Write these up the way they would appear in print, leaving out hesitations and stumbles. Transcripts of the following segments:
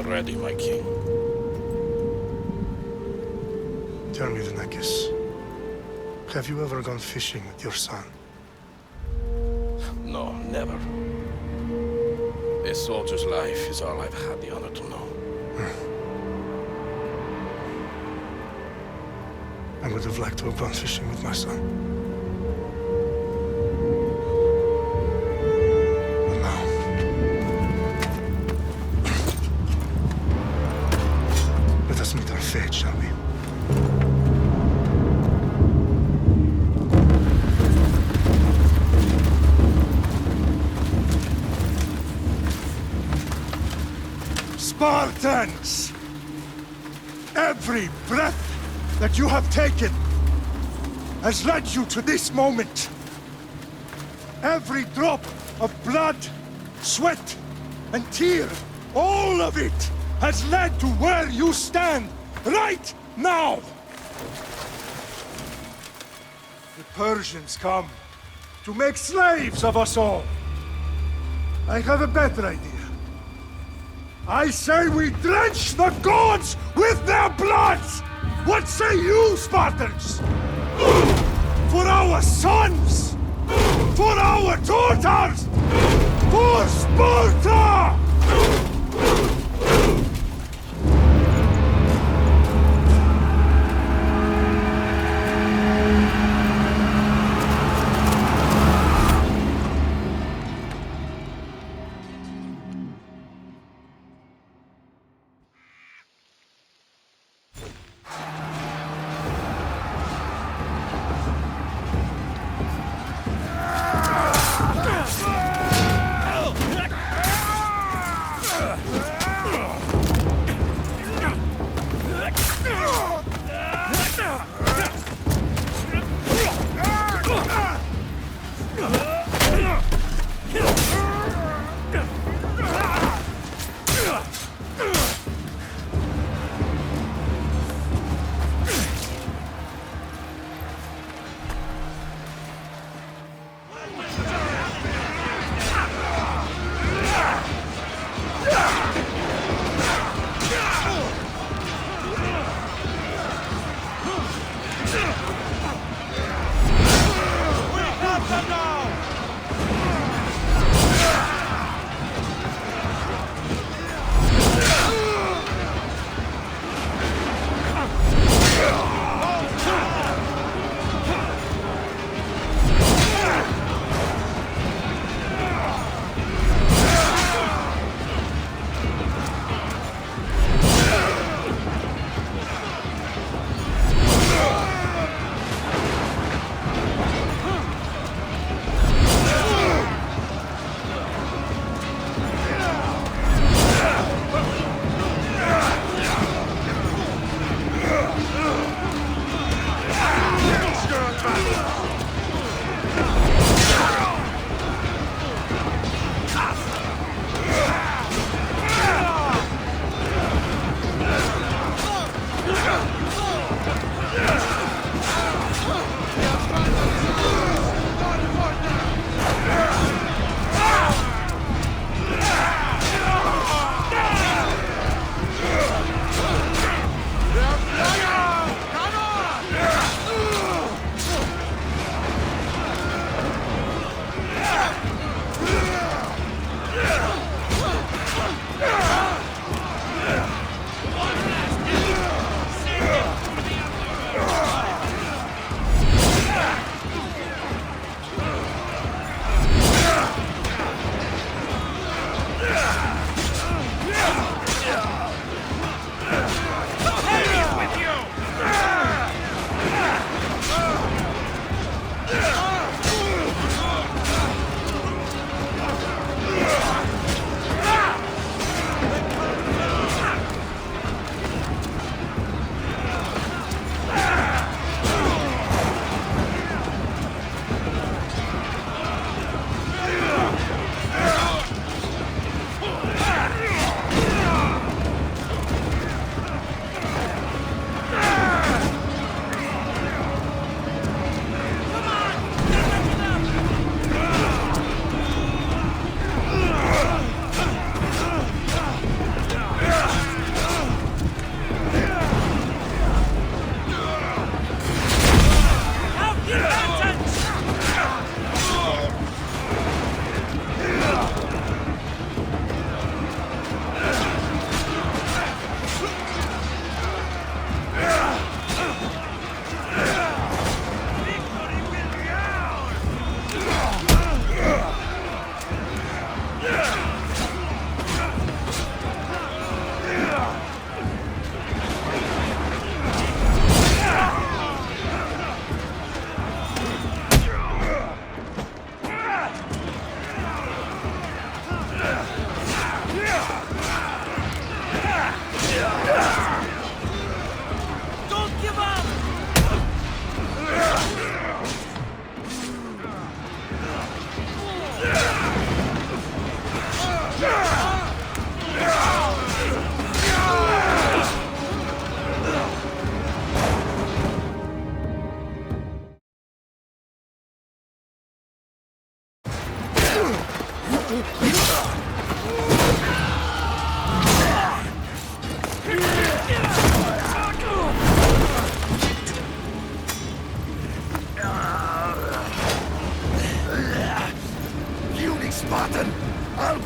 ready, my king. Tell me, Venekis, have you ever gone fishing with your son? No, never. A soldier's life is all I've had the honor to know. I would have liked to have gone fishing with my son. But now... let us meet our fate, shall we? Spartans! Every breath that you have taken has led you to this moment. Every drop of blood, sweat, and tear, all of it has led to where you stand right now. The Persians come to make slaves of us all. I have a better idea. I say we drench the gods with their blood! What say you, Spartans? For our sons! For our daughters! For Sparta!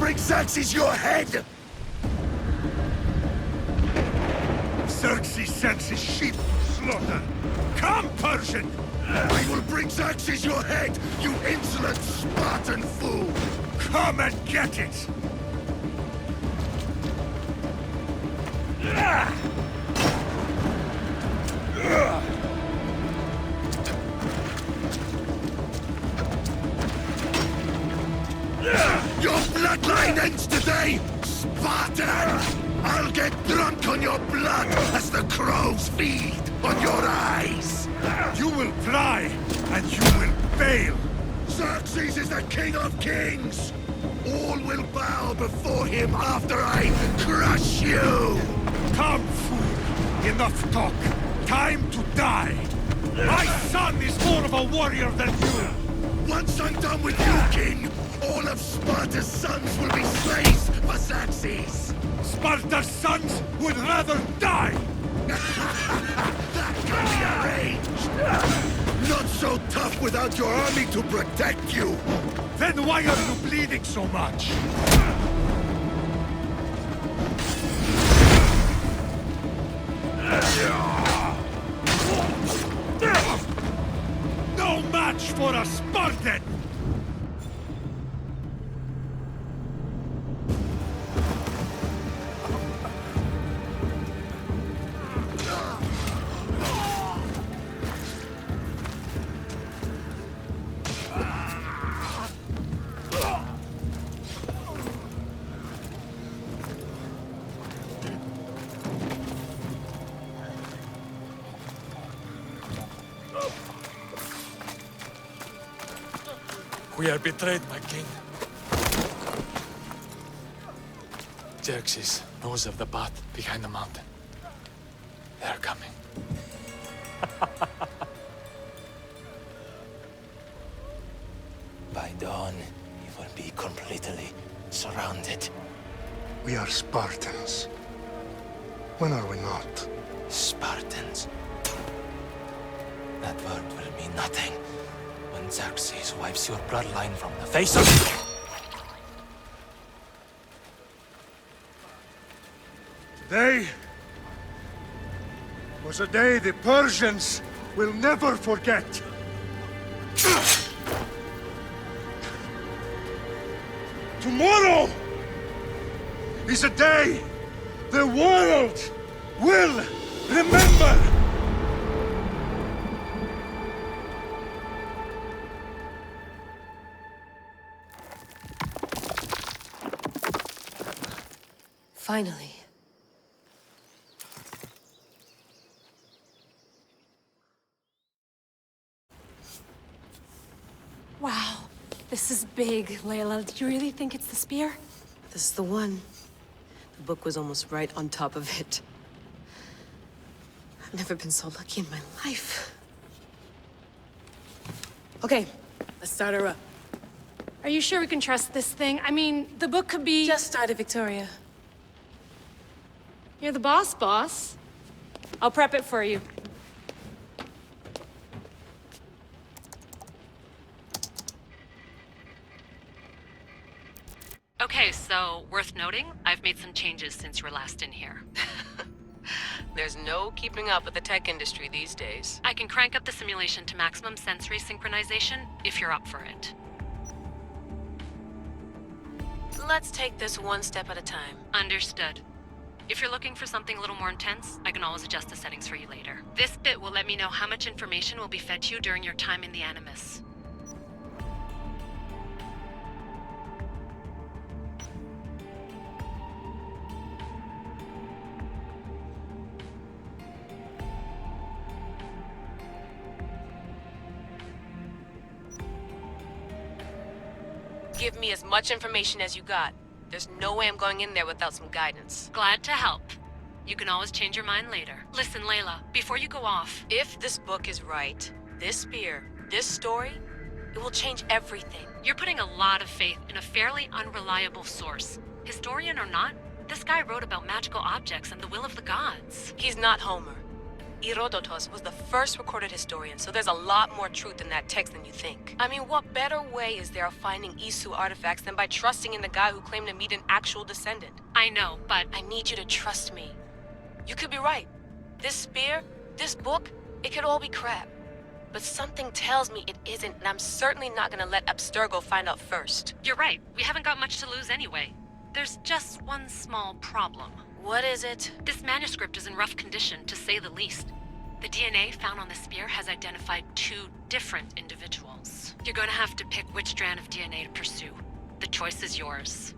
bring Xerxes your head! Xerxes sends his sheep to slaughter. Come, Persian! I will bring Xerxes your head, you insolent Spartan fool! Come and get it! Your bloodline ends today, Spartan! I'll get drunk on your blood as the crows feed on your eyes! You will try, and you will fail! Xerxes is the king of kings! All will bow before him after I crush you! Come, fool! Enough talk! Time to die! My son is more of a warrior than you! Once I'm done with you, king, all of Sparta's sons will be slaves for Xerxes! Sparta's sons would rather die! That can be arranged! Not so tough without your army to protect you! Then why are you bleeding so much? No match for a Spartan! We are betrayed, my king. Xerxes knows of the path behind the mountain. They are coming. By dawn, you will be completely surrounded. We are Spartans. When are we not? Spartans. That word will mean nothing when Xerxes wipes your bloodline from the face of... Today was a day the Persians will never forget. Tomorrow is a day the world will remember. Finally. Wow, this is big, Layla. Do you really think it's the spear? This is the one. The book was almost right on top of it. I've never been so lucky in my life. Okay, let's start her up. Are you sure we can trust this thing? I mean, the book could be... Just started, Victoria. You're the boss. I'll prep it for you. Okay, so, worth noting, I've made some changes since you were last in here. There's no keeping up with the tech industry these days. I can crank up the simulation to maximum sensory synchronization, if you're up for it. Let's take this one step at a time. Understood. If you're looking for something a little more intense, I can always adjust the settings for you later. This bit will let me know how much information will be fed to you during your time in the Animus. Give me as much information as you got. There's no way I'm going in there without some guidance. Glad to help. You can always change your mind later. Listen, Layla, before you go off... If this book is right, this spear, this story, it will change everything. You're putting a lot of faith in a fairly unreliable source. Historian or not, this guy wrote about magical objects and the will of the gods. He's not Homer. Herodotus was the first recorded historian, so there's a lot more truth in that text than you think. I mean, what better way is there of finding Isu artifacts than by trusting in the guy who claimed to meet an actual descendant? I know, but I need you to trust me. You could be right. This spear, this book, it could all be crap. But something tells me it isn't, and I'm certainly not gonna let Abstergo find out first. you're right. We haven't got much to lose anyway. There's just one small problem. What is it? This manuscript is in rough condition, to say the least. The DNA found on the spear has identified 2 different individuals. You're gonna have to pick which strand of DNA to pursue. The choice is yours.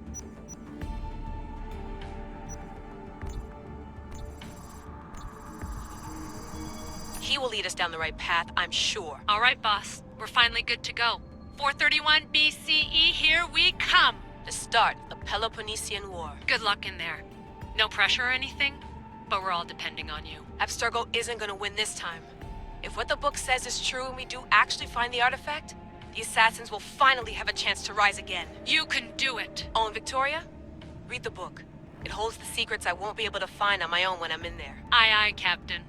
He will lead us down the right path, I'm sure. All right, boss. We're finally good to go. 431 BCE, here we come! The start of the Peloponnesian War. Good luck in there. No pressure or anything, but we're all depending on you. Abstergo isn't gonna win this time. If what the book says is true and we do actually find the artifact, the assassins will finally have a chance to rise again. You can do it! Oh, and Victoria? Read the book. It holds the secrets I won't be able to find on my own when I'm in there. Aye, aye, Captain.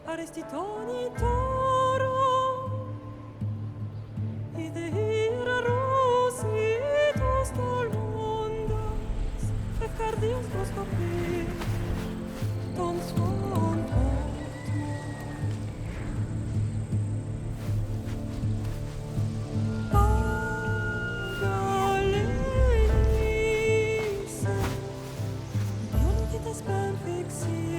Arestitoni toro, idehira rositos tolmondas, efcardios proscopir, tom svon Pagalisa, Dionitas perfectilion.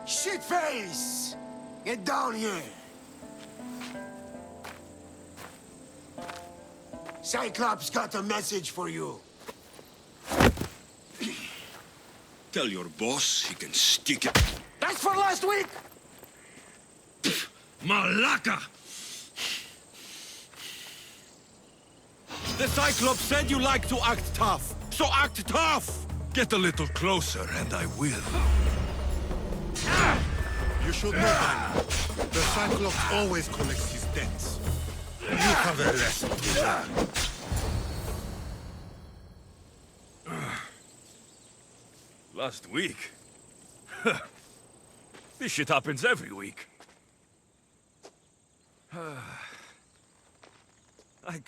Shitface! Get down here! Cyclops got a message for you. Tell your boss he can stick it. That's for last week! Malaka! The Cyclops said you like to act tough, so act tough! Get a little closer and I will. You should know by now. The Cyclops always collects his debts. You have a lesson to learn. Last week? This shit happens every week. I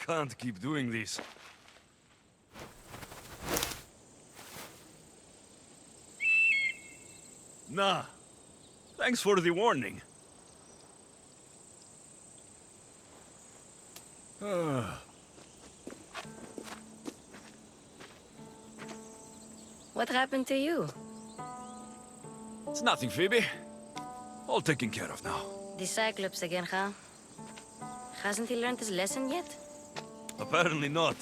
can't keep doing this. Nah. Thanks for the warning. What happened to you? It's nothing, Phoebe. All taken care of now. The Cyclops again, huh? Hasn't he learned his lesson yet? Apparently not.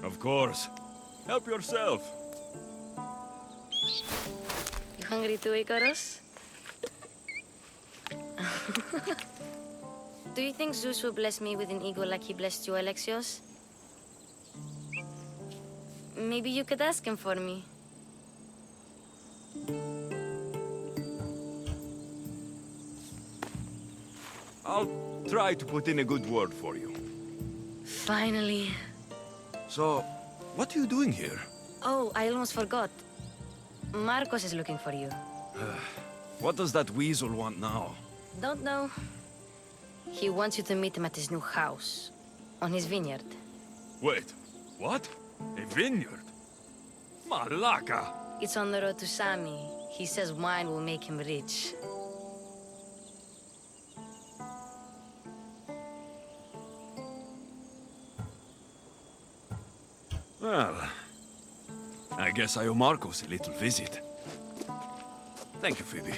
Of course. Help yourself. You hungry too, Icarus? Do you think Zeus will bless me with an ego like he blessed you, Alexios? Maybe you could ask him for me. I'll try to put in a good word for you. Finally. So, what are you doing here? Oh, I almost forgot. Marcos is looking for you. What does that weasel want now? Don't know. He wants you to meet him at his new house. On his vineyard. Wait, What? A vineyard? Malaka! It's on the road to Sami. He says wine will make him rich. Well, I guess I owe Marcos a little visit. Thank you, Phoebe.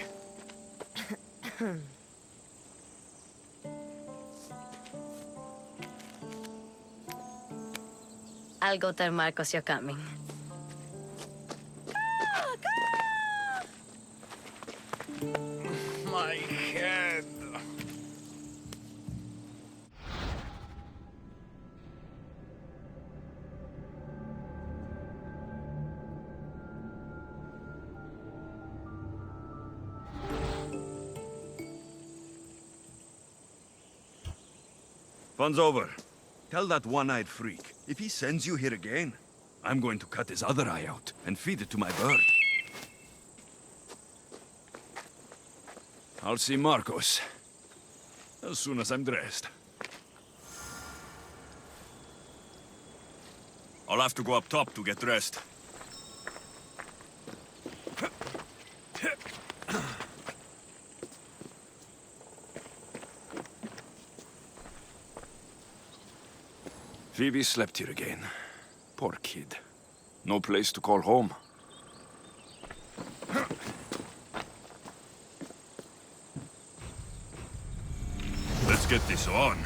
I'll go tell Marcos you're coming. My head. Fun's over. Tell that one-eyed freak, if he sends you here again, I'm going to cut his other eye out and feed it to my bird. I'll see Marcos as soon as I'm dressed. I'll have to go up top to get dressed. Phoebe slept here again. Poor kid. No place to call home. Let's get this on.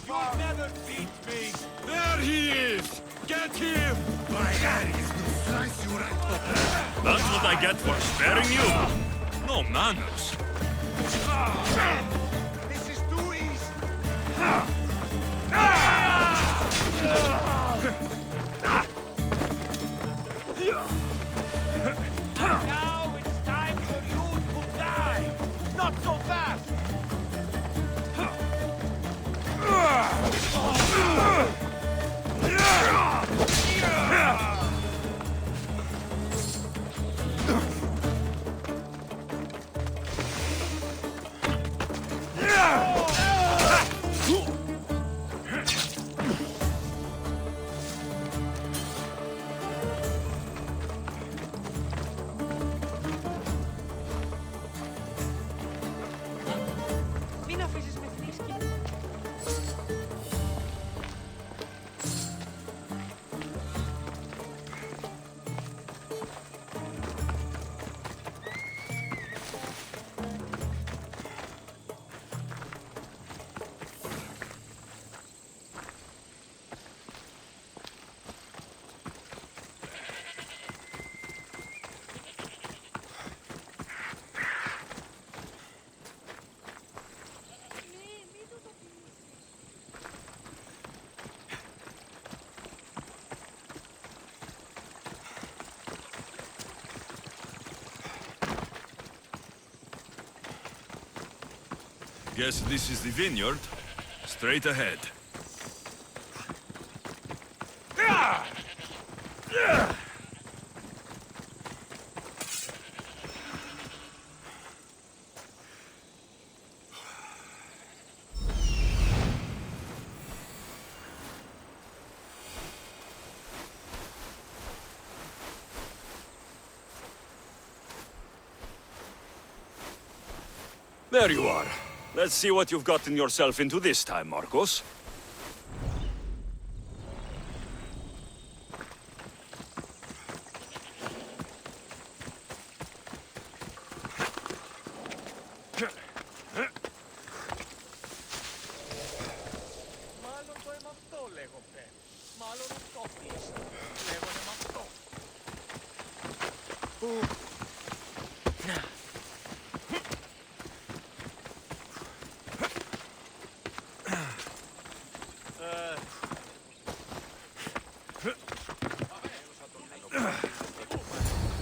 You'll never beat me! There he is! Get him! My Ares will slice you right open. That's what I get for sparing you. No manners. This is too easy! Now it's time for you to die! Not so fast! Guess this is the vineyard. Straight ahead. There you are. Let's see what you've gotten yourself into this time, Marcos.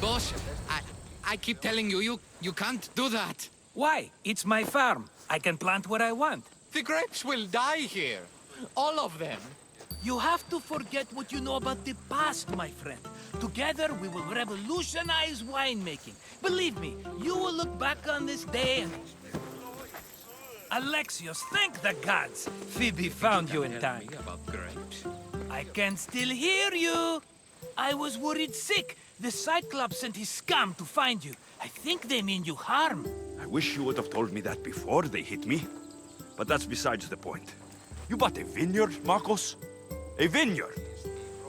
Boss, I keep telling you, you can't do that. Why? It's my farm. I can plant what I want. The grapes will die here. All of them. You have to forget what you know about the past, my friend. Together, we will revolutionize winemaking. Believe me, you will look back on this day and... Alexios, thank the gods! Phoebe found you in time. About grapes. I can still hear you! I was worried sick. The Cyclops sent his scum to find you. I think they mean you harm. I wish you would have told me that before they hit me. But that's besides the point. You bought a vineyard, Marcos? A vineyard?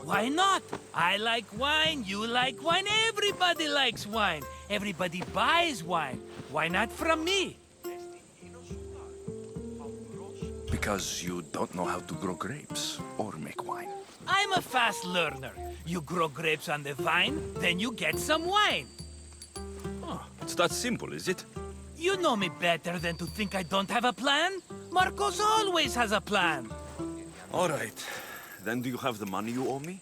Why not? I like wine, you like wine, everybody likes wine. Everybody buys wine. Why not from me? Because you don't know how to grow grapes or make wine. I'm a fast learner. You grow grapes on the vine, then you get some wine. Oh, it's that simple, is it? You know me better than to think I don't have a plan. Marcos always has a plan. All right. Then do you have the money you owe me?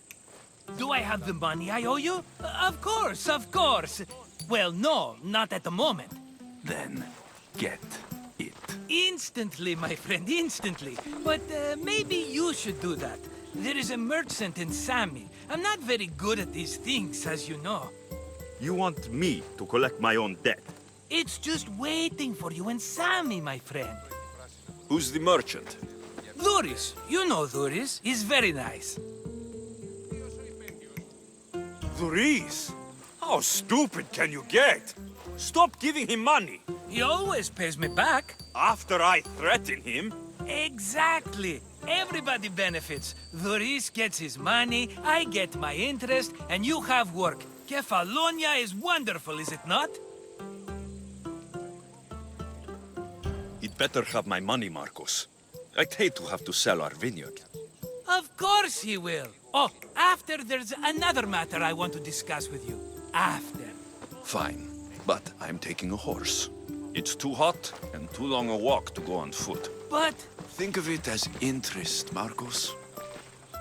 Do I have the money I owe you? Of course, of course. Well, no, not at the moment. Then get it. Instantly, my friend, instantly. But maybe you should do that. There is a merchant in Sami. I'm not very good at these things, as you know. You want me to collect my own debt? It's just waiting for you in Sami, my friend. Who's the merchant? Duris. You know Duris. He's very nice. Duris? How stupid can you get? Stop giving him money. He always pays me back. After I threaten him? Exactly. Everybody benefits. Duris gets his money, I get my interest, and you have work. Kefalonia is wonderful, is it not? He'd better have my money, Marcos. I'd hate to have to sell our vineyard. Of course he will. Oh, after there's another matter I want to discuss with you. After. Fine, but I'm taking a horse. It's too hot and too long a walk to go on foot. But... Think of it as interest, Marcos.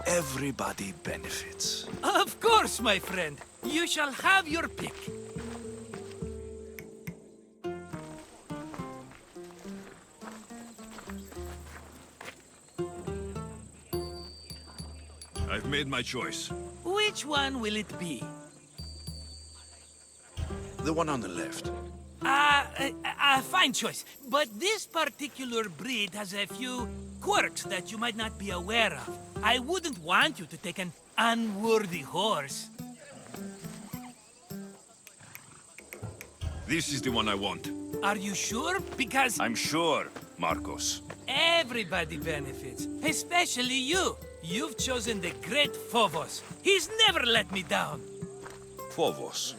Everybody benefits. Of course, my friend. You shall have your pick. I've made my choice. Which one will it be? The one on the left. Fine choice. But this particular breed has a few quirks that you might not be aware of. I wouldn't want you to take an unworthy horse. This is the one I want. Are you sure? Because... I'm sure, Marcos. Everybody benefits, especially you. You've chosen the great Phobos. He's never let me down. Phobos.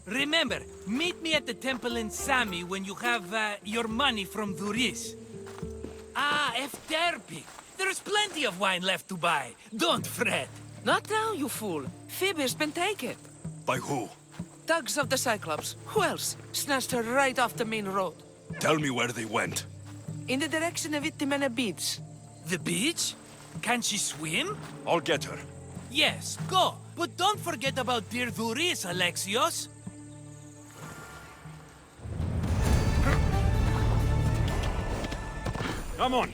Remember, meet me at the temple in Sami when you have your money from Duris. Ah, Efterpi. There's plenty of wine left to buy. Don't fret. Not now, you fool. Phoebe's been taken. By who? Thugs of the Cyclops. Who else? Snatched her right off the main road. Tell me where they went. In the direction of Itimena Beach. The beach? Can she swim? I'll get her. Yes, go. But don't forget about dear Duris, Alexios. Come on.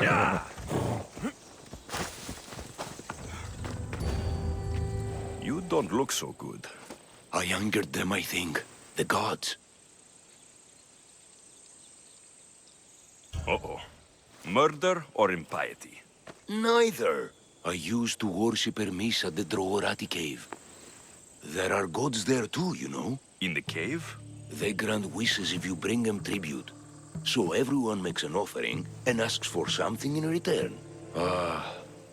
Yeah. You don't look so good. I angered them, I think. The gods. Uh-oh. Murder or impiety? Neither. I used to worship Hermes at the Droorati cave. There are gods there too, you know. In the cave? They grant wishes if you bring them tribute. So everyone makes an offering and asks for something in return.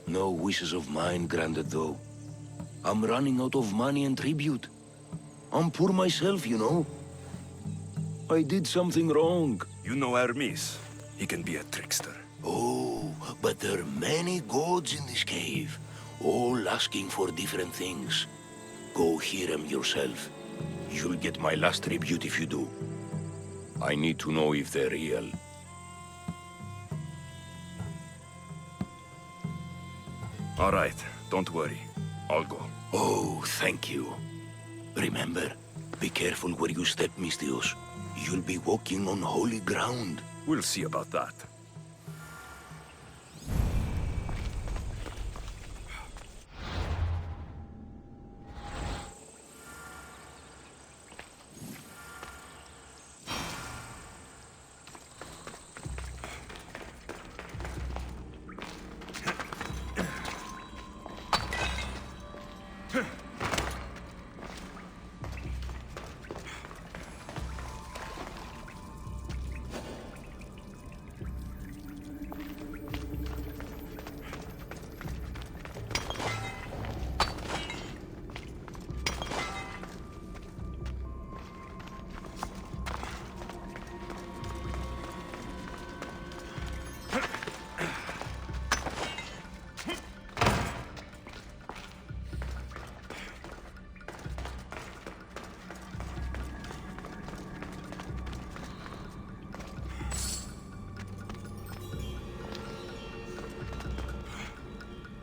No wishes of mine granted though. I'm running out of money and tribute. I'm poor myself, you know. I did something wrong. You know Hermes. He can be a trickster. Oh, but there are many gods in this cave, all asking for different things. Go hear them yourself. You'll get my last tribute if you do. I need to know if they're real. All right, don't worry. I'll go. Oh, thank you. Remember, be careful where you step, Mistios. You'll be walking on holy ground. We'll see about that.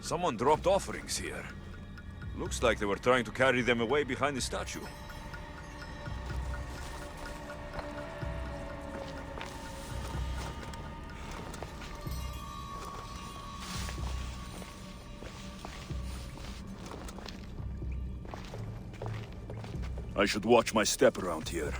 Someone dropped offerings here. Looks like they were trying to carry them away behind the statue. I should watch my step around here.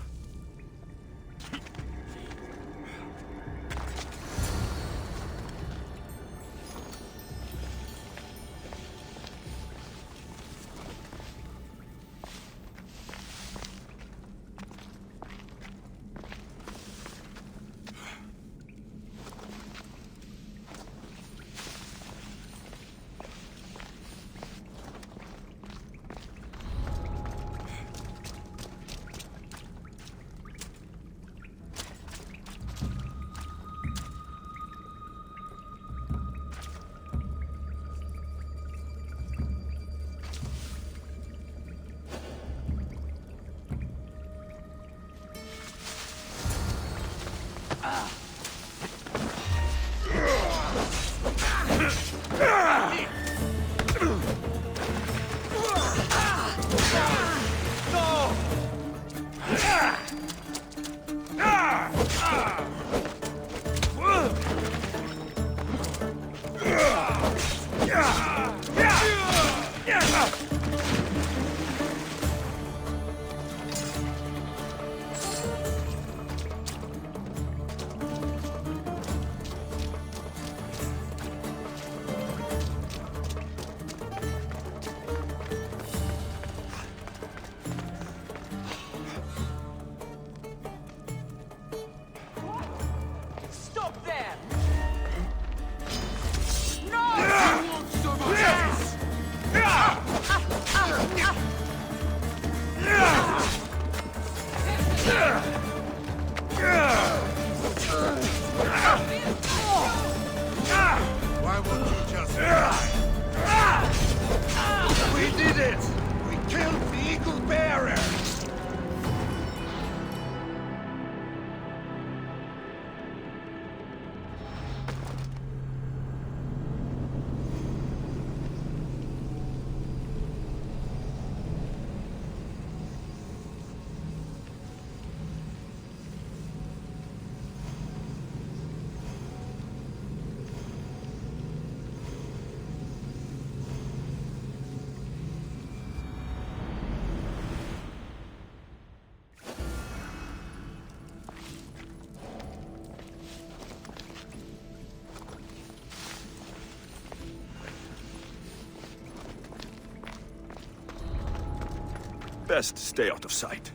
Best stay out of sight.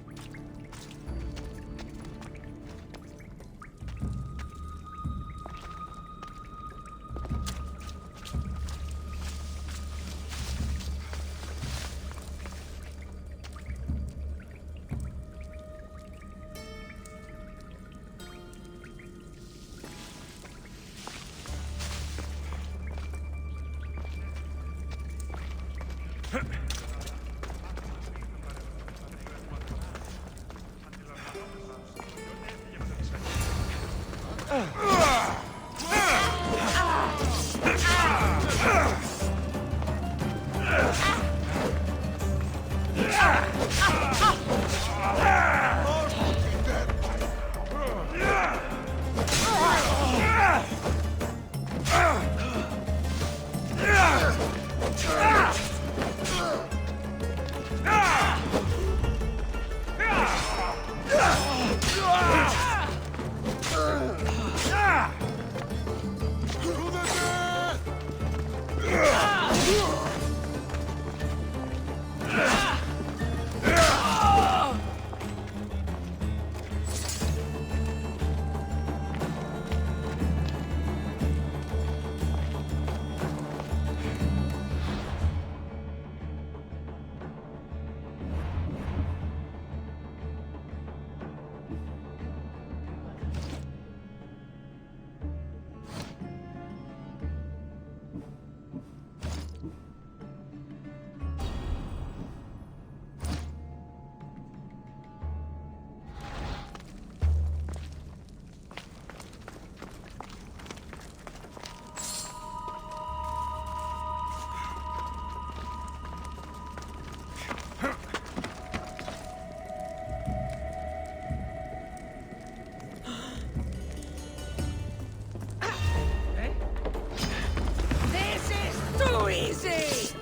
This is too easy!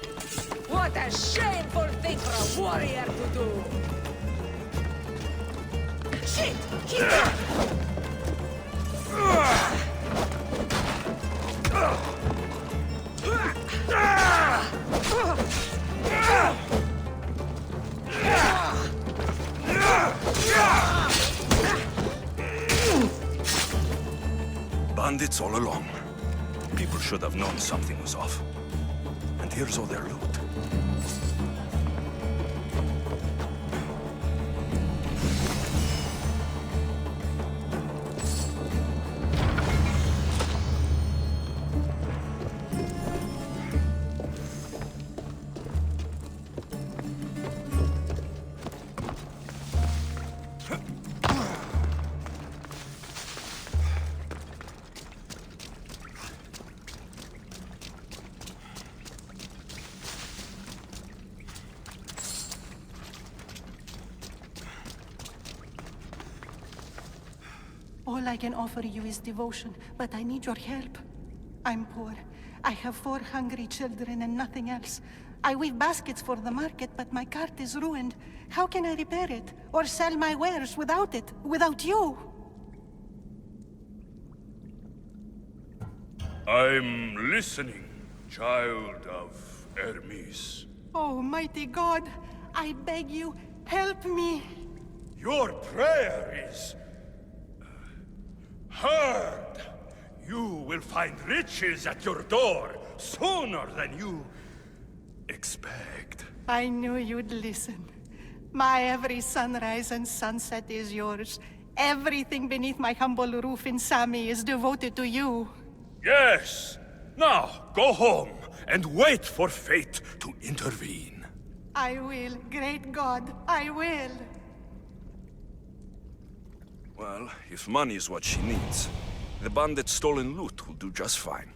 What a shameful thing for a warrior to do! Shit! Keep up! Bandits all along. People should have known something was off. And here's all their loot. All I can offer you is devotion, but I need your help. I'm poor. I have 4 hungry children and nothing else. I weave baskets for the market, but my cart is ruined. How can I repair it? Or sell my wares without it? Without you? I'm listening, child of Hermes. Oh, mighty God, I beg you, help me. Your prayer is heard. You will find riches at your door sooner than you expect. I knew you'd listen. My every sunrise and sunset is yours. Everything beneath my humble roof in Sami is devoted to you. Yes. Now, go home and wait for fate to intervene. I will, great God, I will. Well, if money is what she needs, the bandit's stolen loot will do just fine.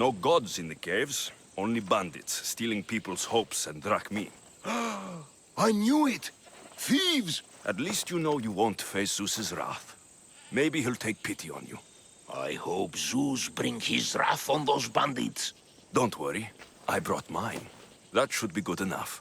No gods in the caves, only bandits stealing people's hopes and drachmi. I knew it! Thieves! At least you know you won't face Zeus's wrath. Maybe he'll take pity on you. I hope Zeus bring his wrath on those bandits. Don't worry, I brought mine. That should be good enough.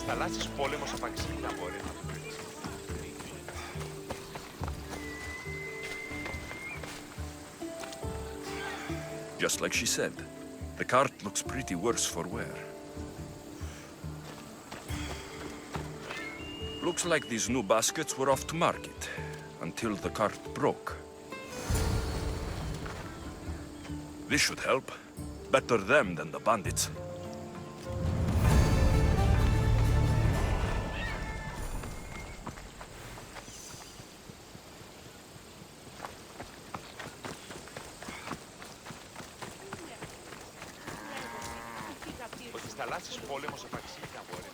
θαλάσσης πόλεμος απαξίει να μπορεί να το κρίνει. Just like she said, the cart looks pretty worse for wear. Looks like these new baskets were off to market, until the cart broke. This should help. Better them than the bandits. Ότι στις θαλάσσης πόλεμος απαξίει να μπορεί.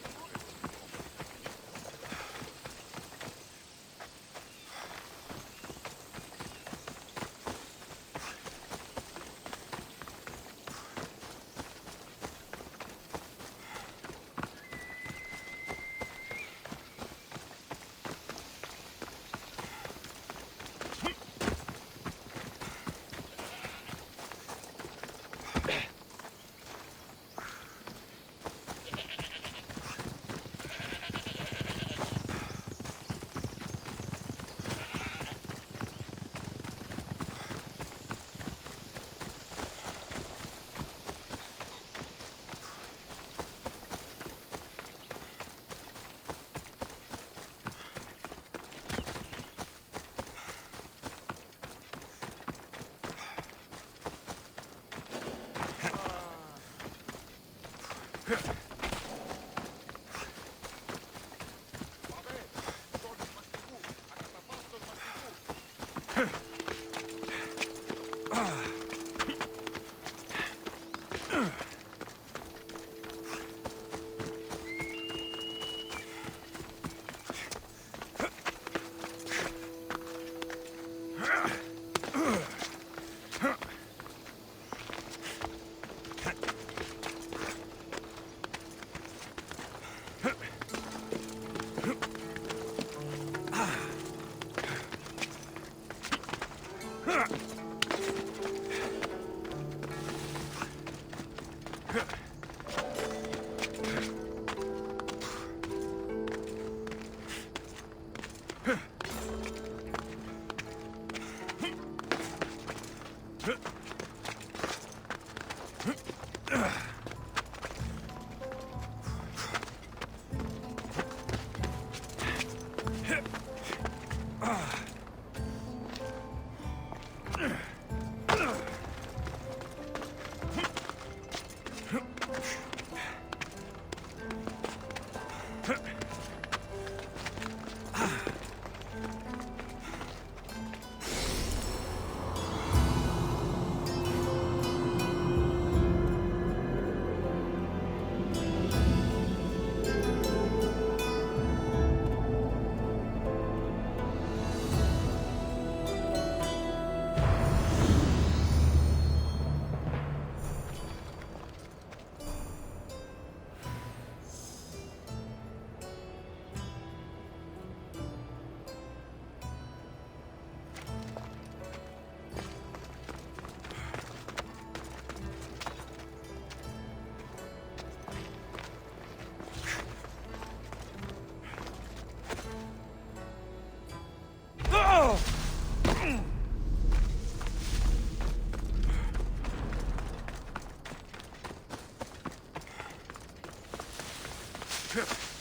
ship.